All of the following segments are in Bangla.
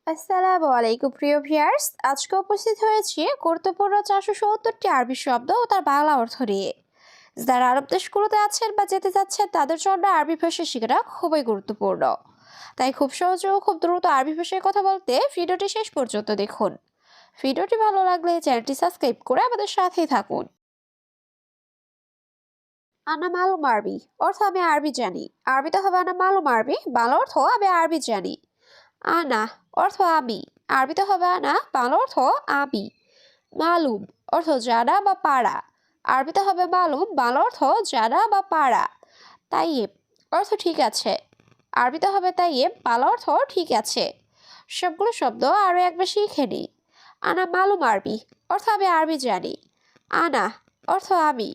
আসসালামু আলাইকুম প্রিয় ভিউয়ার্স, আজকে উপস্থিত হয়েছি গুরুত্বপূর্ণ 470টি আরবি শব্দ ও তার বাংলা অর্থ নিয়ে। যারা আরব দেশগুলোতে আছেন বা যেতে যাচ্ছেন তাদের জন্য আরবি ভাষা শেখাটা খুবই গুরুত্বপূর্ণ। তাই খুব সহজে ও খুব দ্রুত আরবি ভাষায় কথা বলতে ভিডিওটি শেষ পর্যন্ত দেখুন। ভিডিওটি ভালো লাগলে চ্যানেলটি সাবস্ক্রাইব করে আমাদের সাথেই থাকুন। আনা মালুম আরবি অর্থ আমি আরবি জানি। আরবিতে হবে আনা মালুম আরবি, বাংলা অর্থ আমি আরবি জানি। আনা অর্থ আমি। আরবিতে হবে আনা, বাংলা অর্থ আমি। মালুম অর্থ জানা বা পারা। আরবিতে হবে মালুম, বাংলা অর্থ জানা বা পারা। তাইয়েব অর্থ ঠিক আছে। আরবিতে হবে তাইয়েব, বাংলা অর্থ ঠিক আছে। সবগুলো শব্দ আরো একবার শিখে নিই। আনা মালুম আরবি অর্থ আমি আরবি জানি। আনা অর্থ আমি।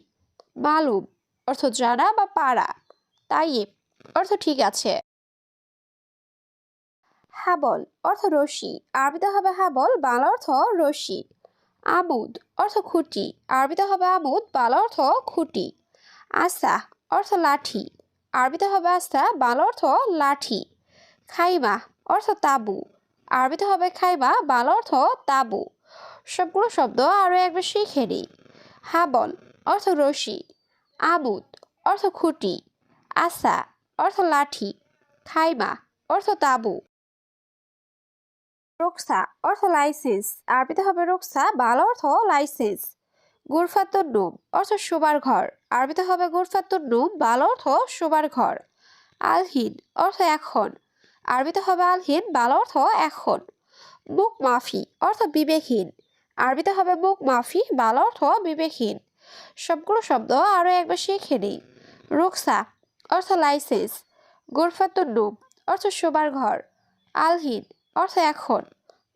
মালুম অর্থ জানা বা পারা। তাইয়েব অর্থ ঠিক আছে। হাবল অর্থ রশি। আরবিতে হবে হাবল, বাংলা অর্থ রশি। আমুদ অর্থ খুঁটি। আরবিতে হবে আমুদ, বাংলা অর্থ খুঁটি। আসা অর্থ লাঠি। আরবিতে হবে আস্তা, বাংলা অর্থ লাঠি। খাইমা অর্থ তাবু। আরবিতে হবে খাইমা, বাংলা অর্থ তাবু। সবগুলো শব্দ আরো একবার শিখে নিই। হাবল অর্থ রশি। আমুদ অর্থ খুঁটি। আসা অর্থ লাঠি। খাইমা অর্থ তাবু। রোকসা অর্থ লাইসেন্স। আরবিতে হবে রোকসা, বাংলা অর্থ লাইসেন্স। গুরফাতুন নুম অর্থ শোবার ঘর। আরবিতে হবে গুরফাতুন নুম, বাংলা অর্থ শোবার ঘর। আলহিন অর্থ এখন। আরবিতে হবে আলহিন, বাংলা অর্থ এখন। মুখ মাফি অর্থ বিবেকহীন। আরবিতে হবে মুখ মাফি, বাংলা অর্থ বিবেকহীন। সবগুলো শব্দ আরো একবার শিখে নিই। রোকসা অর্থ লাইসেন্স। গুরফাতুন নুম অর্থ শোবার ঘর। আলহিন অর্থ এখন।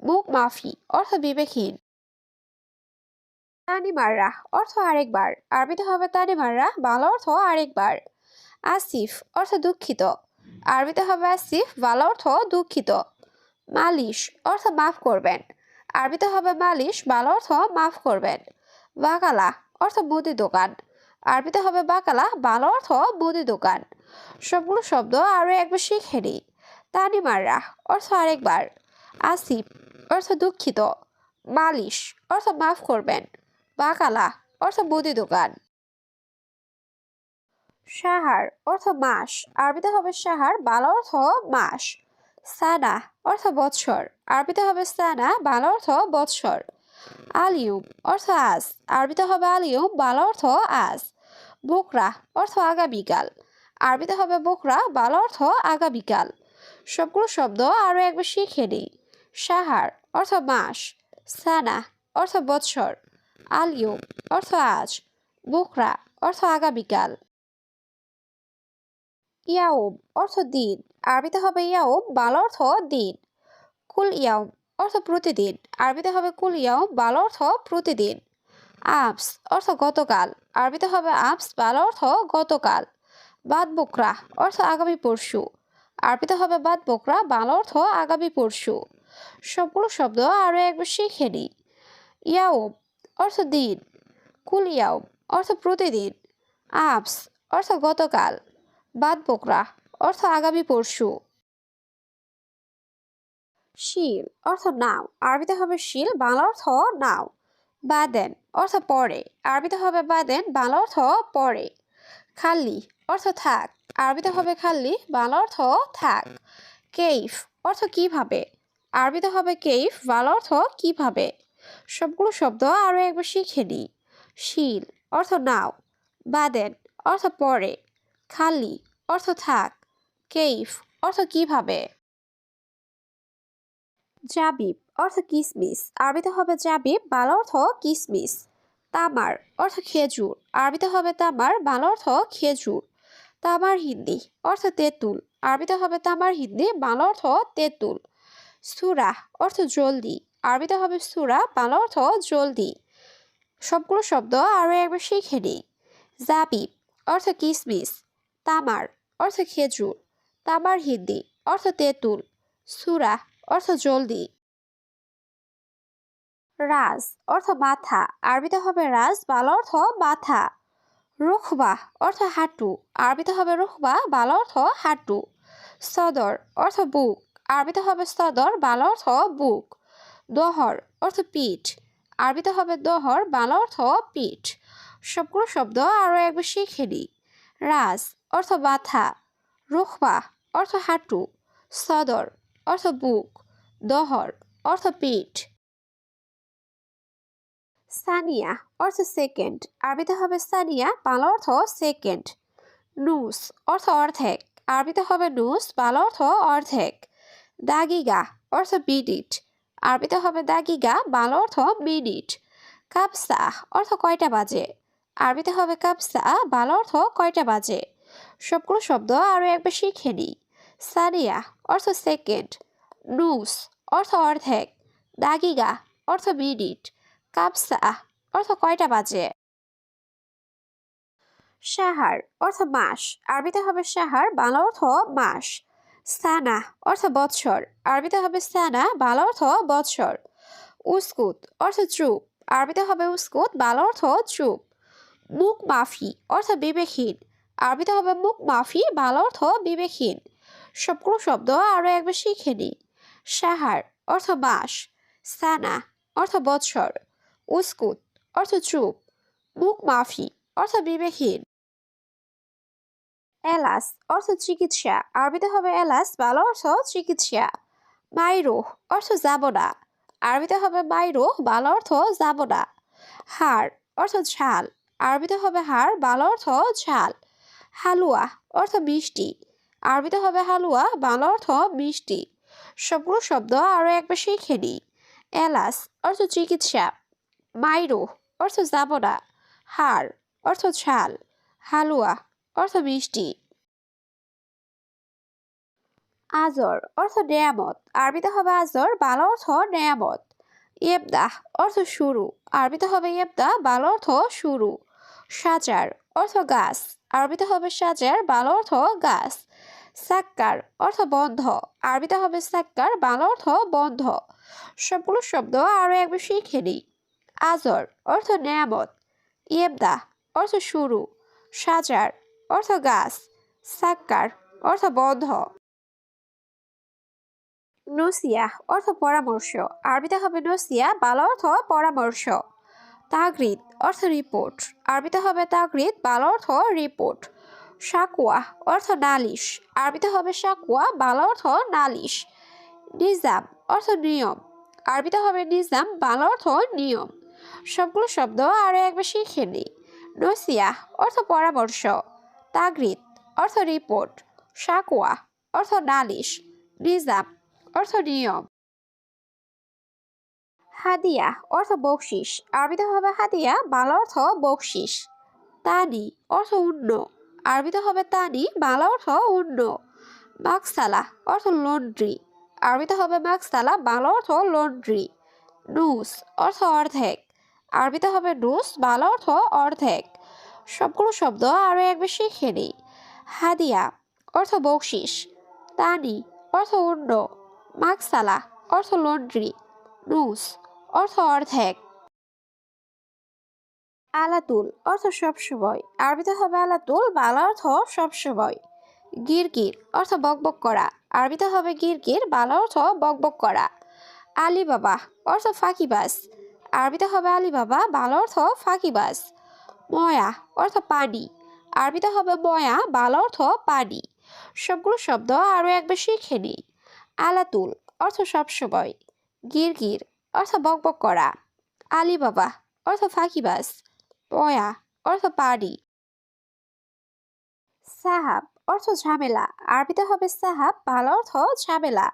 মুখ মাফি অর্থ বিবেকহীন। তানিমাররা অর্থ আরেকবার। আরবিতে হবে তানিমাররা, বাংলা অর্থ আরেকবার। আসিফ অর্থ দুঃখিত। আরবিতে হবে আসিফ, বাংলা অর্থ দুঃখিত। মালিশ অর্থ মাফ করবেন। আরবিতে হবে মালিশ, বাংলা অর্থ মাফ করবেন। বাকালা অর্থ মুদি দোকান। আরবিতে হবে বাকালা, বাংলা অর্থ মুদি দোকান। সবগুলো শব্দ আরো একবার শিখে নিই। তানিমাররা অর্থ আরেকবার। আসিফ অর্থ দুঃখিত। মালিশ অর্থ মাফ করবেন। বাকালা অর্থ মুদি দোকান। সাহার অর্থ মাস। আরবিতে হবে সাহার, বাংলা অর্থ মাস। সানা অর্থ বৎসর। আরবিতে হবে সানা, বাংলা অর্থ বৎসর। আলিয়ুম অর্থ আজ। আরবিতে হবে আলিয়ুম, বাংলা অর্থ আজ। বোকরা অর্থ আগামীকাল। আরবিতে হবে বোকরা, বাংলা অর্থ আগামীকাল। সবগুলো শব্দ আরো একবার শিখে নিই। সাহার অর্থ মাস। সানা অর্থ বৎসর। আলিয়ুম অর্থ আজ। বোকরা অর্থ আগামীকাল। ইয়াউম অর্থ দিন। আরবিতে হবে ইয়াউম, বাংলা অর্থ দিন। কুল ইয়াউম অর্থ প্রতিদিন। আরবিতে হবে কুল ইয়াউম, বাংলা অর্থ প্রতিদিন। আমস অর্থ গতকাল। আরবিতে হবে আমস, বাংলা অর্থ গতকাল। বাদ বকরা অর্থ আগামী পরশু। আরবিতে হবে বাদ বকরা, বাংলা অর্থ আগামী পরশু। সবগুলো শব্দ আরো একবার শিখে নিই। ইয়াউম অর্থ দিন। কুল ইয়াউম অর্থ প্রতিদিন। আমস অর্থ গতকাল। বাদ বকরা অর্থ আগামী পরশু। শিল অর্থ নাও। আরবিতে হবে শিল, বাংলা অর্থ নাও। বাদেন অর্থ পরে। আরবিতে হবে বাদেন, বাংলা অর্থ পরে। খাল্লি অর্থ থাক। আরবিতে হবে খাল্লি, বাংলা অর্থ থাক। কেইফ অর্থ কিভাবে। আরবিতে হবে কেইফ, বাংলা অর্থ কিভাবে। সবগুলো শব্দ আরো একবার শিখে নিই। শিল অর্থ নাও। বাদেন অর্থ পরে। খাল্লি অর্থ থাক। কেইফ অর্থ কিভাবে। জাবিব অর্থ কিসমিস। আরবিতে হবে জাবিব, বাংলা অর্থ কিসমিস। তামার অর্থ খেজুর। আরবিতে হবে তামার, বাংলা অর্থ খেজুর। তামার হিন্দি অর্থ তেঁতুল। আরবিতে হবে তামার হিন্দি, বাংলা অর্থ তেঁতুল। সুরা অর্থ জলদি। আরবিতে হবে সুরা, বাংলা অর্থ জলদি। সবগুলো শব্দ আরো একবার শিখে নিই। জাবিব অর্থ কিসমিস। তামার অর্থ খেজুর। তামার হিন্দি অর্থ তেঁতুল। সুরা অর্থ জলদি। রাজ অর্থ মাথা। আরবিতে হবে রাজ, বাংলা অর্থ মাথা। রুখবা অর্থ হাঁটু। আরবিতে হবে রুখবা, বাংলা অর্থ হাঁটু। সদর অর্থ বুক। আরবিতে হবে সদর, বাংলা অর্থ বুক। দহর অর্থ পিঠ, আরবিতে হবে দহর, বাংলা অর্থ পিঠ। সবগুলো শব্দ আরও একবার শিখে নিই। রাজ অর্থ মাথা, রুখবা অর্থ হাঁটু, সদর অর্থ বুক, দহর অর্থ পিঠ। সানিয়া অর্থ সেকেন্ড, আরবিতে হবে সানিয়া, বাংলা অর্থ সেকেন্ড। নুস অর্থ অর্ধেক, আরবিতে হবে নুস, বাংলা অর্থ অর্ধেক। দাগিগা অর্থ মিনিট, আরবিতে হবে দাগিগা, বাংলা অর্থ মিনিট। কাপসা অর্থ কয়টা বাজে, আরবিতে হবে কাপসা, বাংলা অর্থ কয়টা বাজে। সবগুলো শব্দ আরও একবার শিখে নিই। সানিয়া অর্থ সেকেন্ড, নুস অর্থ অর্ধেক, দাগিগা অর্থ মিনিট, কাপসা অর্থ কয়টা বাজে। শাহার অর্থ মাস, আরবিতে হবে শাহার, বাংলা অর্থ মাস। সানা অর্থ বৎসর, আরবিতে হবে সানা, বাংলা অর্থ বৎসর। উস্কুত অর্থ চুপ, আরবিতে হবে উস্কুত, বাংলা অর্থ চুপ। মুখ মাফি অর্থ বিবেকহীন, আরবিতে হবে মুখ মাফি, বাংলা অর্থ বিবেকহীন। সবগুলো শব্দ আরও একবার শিখে নিই। শাহার অর্থ মাস, সানা অর্থ বৎসর, উস্কুত অর্থ চুপ, মুখ মাফি অর্থ বিবেকহীন। এলাস অর্থ চিকিৎসা, আরবিতে হবে এলাস, বাংলা অর্থ চিকিৎসা। মাইরুহ অর্থ যাব না, আরবিতে হবে মাইরুহ, বাংলা অর্থ যাব না। হাড় অর্থ ঝাল, আরবিতে হবে হাড়, বাংলা অর্থ ঝাল। হালুয়া অর্থ মিষ্টি, আরবিতে হবে হালুয়া, বাংলা অর্থ মিষ্টি। সবগুলো শব্দ আরও একবার শিখে নিই। এলাস অর্থ চিকিৎসা, মাইরুহ অর্থ যাব না, হাড় অর্থ ঝাল, হালুয়া অর্থ মিষ্টি। আজর অর্থ নেয়ামত, আরবিতে হবে আজর, বাংলা অর্থ নেয়ামত। ইবদাহ অর্থ শুরু, আরবিতে হবে ইবদাহ, বাংলা অর্থ শুরু। সাজার অর্থ গাছ, আরবিতে হবে সাজার, বাংলা অর্থ গাছ। সাক্কার অর্থ বন্ধ, আরবিতে হবে সাক্কার, বাংলা অর্থ বন্ধ। সবগুলো শব্দ আরও একবার শিখে নিই। আজর অর্থ নেয়ামত, ইবদাহ অর্থ শুরু, সাজার অর্থ গাছ, সাক্কার অর্থ বন্ধ। নসিয়া অর্থ পরামর্শ, আরবিতে হবে নসিয়া, বাংলা অর্থ পরামর্শ। তাগরিদ অর্থ রিপোর্ট, আরবিতে হবে তাগরিদ, বাংলা অর্থ রিপোর্ট। সাকুয়া অর্থ নালিশ, আরবিতে হবে সাকুয়া, বাংলা অর্থ নালিশ। নিজাম অর্থ নিয়ম, আরবিতে হবে নিজাম, বাংলা অর্থ নিয়ম। সবগুলো শব্দ আরও একবার শিখে নিই। নসিয়া অর্থ পরামর্শ, তাগরিদ অর্থ রিপোর্ট, সাকুয়া অর্থ নালিশ, নিজাম অর্থ নিয়ম। হাদিয়া অর্থ বকশিস, আরবিতে হবে হাদিয়া, বাংলা অর্থ বকশিস। তানি অর্থ উন্ন, আরবিতে হবে তানি, বাংলা অর্থ উন্ন। মাকসালা অর্থ লন্ড্রি, আরবিতে হবে মাকসালা, বাংলা অর্থ লন্ড্রি। নুস অর্থ অর্ধেক, আরবিতে হবে নুস, বাংলা অর্থ অর্ধেক। সবগুলো শব্দ আরও একবার শিখে নিই। হাদিয়া অর্থ বকশিস, তানি অর্থ উন্ন, মাকসালা অর্থ লন্ড্রি, নুস অর্থ অর্ধেক। আলাতুল অর্থ সবসময়, আরবিতে হবে আলাতুল, বাংলা অর্থ সবসময়। গিরগির অর্থ বকবক করা, আরবিতে হবে গিরগির, বাংলা অর্থ বকবক করা। আলিবাবা অর্থ ফাঁকিবাজ, আরবিতে হবে আলিবাবা, বাংলা অর্থ ফাঁকিবাজ। ময়া অর্থ পানি, আরবিতে হবে ময়া, বাংলা অর্থ পানি। সবগুলো শব্দ আরও একবার শিখে নিই। আলাতুল অর্থ সবসময়, গিরগির অর্থ বকবক করা, আলিবাবা অর্থ ফাঁকিবাজ, ময়া অর্থ পানি। সাহাব অর্থ ঝামেলা, আরবিতে হবে সাহাব, বাংলা অর্থ ঝামেলা।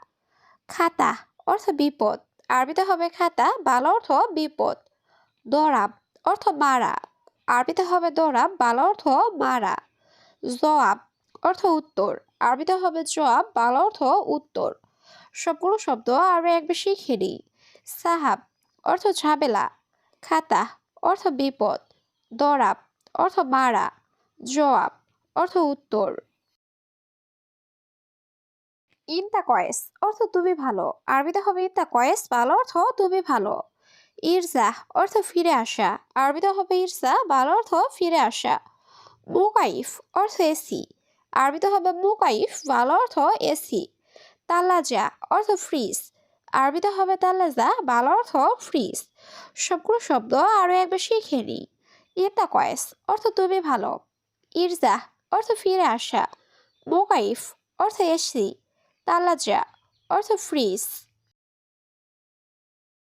খাতা অর্থ বিপদ, আরবিতে হবে খাতা, বাংলা অর্থ বিপদ। দরাব অর্থ মারা, আরবিতে হবে দরাব, বাংলা অর্থ মারা। জবাব অর্থ উত্তর, আরবিতে হবে জবাব, বাংলা অর্থ উত্তর। সবগুলো শব্দ আরও একবার শিখে নিই। সাহাব অর্থ ঝামেলা, খাতা অর্থ বিপদ, দরাব অর্থ মারা, জবাব অর্থ উত্তর। ইনতা কয়েস অর্থ তুমি ভালো, আরবিতে হবে ইনতা কয়েস, বাংলা অর্থ তুমি ভালো। ইরজা অর্থ ফিরে আসা, আরবিতে হবে ইরজা, বাংলা অর্থ ফিরে আসা। মুকাইফ অর্থ এসি, আরবিতে হবে মুকাইফ, বাংলা অর্থ এসি। তাল্লাজা অর্থ ফ্রিজ, আরবিতে হবে তাল্লাজা, বাংলা অর্থ ফ্রিজ। সবগুলো শব্দ আরও একবার শিখে নিই। ইন্তা কয়েস অর্থ তুমি ভালো, ইরজা অর্থ ফিরে আসা, মোকাইফ অর্থ এসি, তাল্লাজা অর্থ ফ্রিজ।